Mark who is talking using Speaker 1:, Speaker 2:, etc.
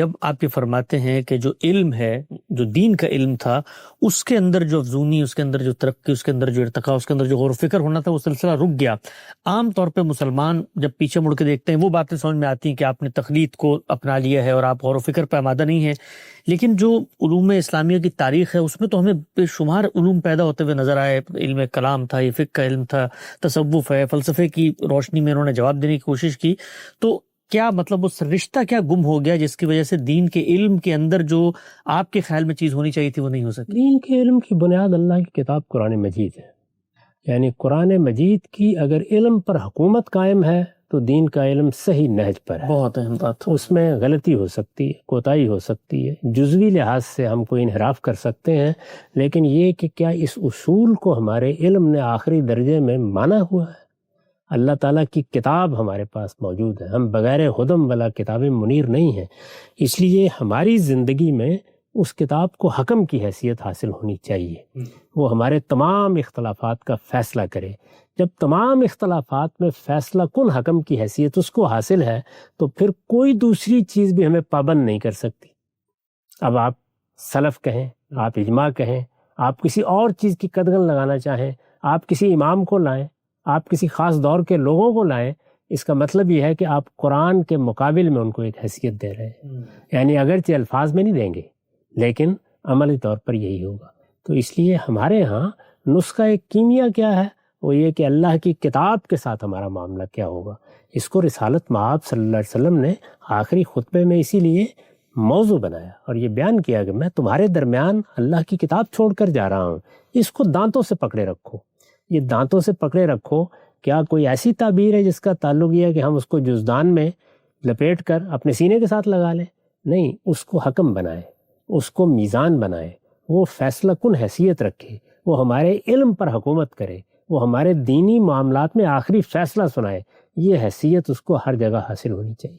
Speaker 1: جب آپ یہ فرماتے ہیں کہ جو علم ہے، جو دین کا علم تھا، اس کے اندر جو افزونی، اس کے اندر جو ترقی، اس کے اندر جو ارتقاء، اس کے اندر جو غور و فکر ہونا تھا، وہ سلسلہ رک گیا. عام طور پہ مسلمان جب پیچھے مڑ کے دیکھتے ہیں وہ باتیں سمجھ میں آتی ہیں کہ آپ نے تقلید کو اپنا لیا ہے اور آپ غور و فکر پہ آمادہ نہیں ہیں. لیکن جو علوم اسلامیہ کی تاریخ ہے اس میں تو ہمیں بے شمار علوم پیدا ہوتے ہوئے نظر آئے. علم کلام تھا، یہ فقہ کا علم تھا، تصوف ہے، فلسفے کی روشنی میں انہوں نے جواب دینے کی کوشش کی. تو کیا مطلب اس رشتہ کیا گم ہو گیا جس کی وجہ سے دین کے علم کے اندر جو آپ کے خیال میں چیز ہونی چاہیے تھی وہ نہیں ہو سکی؟
Speaker 2: دین کے علم کی بنیاد اللہ کی کتاب قرآن مجید ہے. یعنی قرآن مجید کی اگر علم پر حکومت قائم ہے تو دین کا علم صحیح نہج پر ہے.
Speaker 1: بہت اہم بات.
Speaker 2: اس میں غلطی ہو سکتی ہے، کوتاہی ہو سکتی ہے، جزوی لحاظ سے ہم کوئی انحراف کر سکتے ہیں، لیکن یہ کہ کیا اس اصول کو ہمارے علم نے آخری درجے میں مانا ہوا ہے؟ اللہ تعالیٰ کی کتاب ہمارے پاس موجود ہے، ہم بغیر ہدم والا کتاب منیر نہیں ہیں. اس لیے ہماری زندگی میں اس کتاب کو حکم کی حیثیت حاصل ہونی چاہیے. وہ ہمارے تمام اختلافات کا فیصلہ کرے. جب تمام اختلافات میں فیصلہ کن حکم کی حیثیت اس کو حاصل ہے تو پھر کوئی دوسری چیز بھی ہمیں پابند نہیں کر سکتی. اب آپ سلف کہیں، آپ اجماع کہیں، آپ کسی اور چیز کی قدغن لگانا چاہیں، آپ کسی امام کو لائیں، آپ کسی خاص دور کے لوگوں کو لائیں، اس کا مطلب یہ ہے کہ آپ قرآن کے مقابل میں ان کو ایک حیثیت دے رہے ہیں. یعنی اگرچہ الفاظ میں نہیں دیں گے لیکن عملی طور پر یہی ہوگا. تو اس لیے ہمارے ہاں نسخہ کیمیا کیا ہے؟ وہ یہ کہ اللہ کی کتاب کے ساتھ ہمارا معاملہ کیا ہوگا. اس کو رسالت مآب صلی اللہ علیہ وسلم نے آخری خطبے میں اسی لیے موضوع بنایا اور یہ بیان کیا کہ میں تمہارے درمیان اللہ کی کتاب چھوڑ کر جا رہا ہوں، اس کو دانتوں سے پکڑے رکھو. یہ دانتوں سے پکڑے رکھو کیا کوئی ایسی تعبیر ہے جس کا تعلق یہ ہے کہ ہم اس کو جزدان میں لپیٹ کر اپنے سینے کے ساتھ لگا لیں؟ نہیں، اس کو حکم بنائے، اس کو میزان بنائے، وہ فیصلہ کن حیثیت رکھے، وہ ہمارے علم پر حکومت کرے، وہ ہمارے دینی معاملات میں آخری فیصلہ سنائے. یہ حیثیت اس کو ہر جگہ حاصل ہونی چاہیے.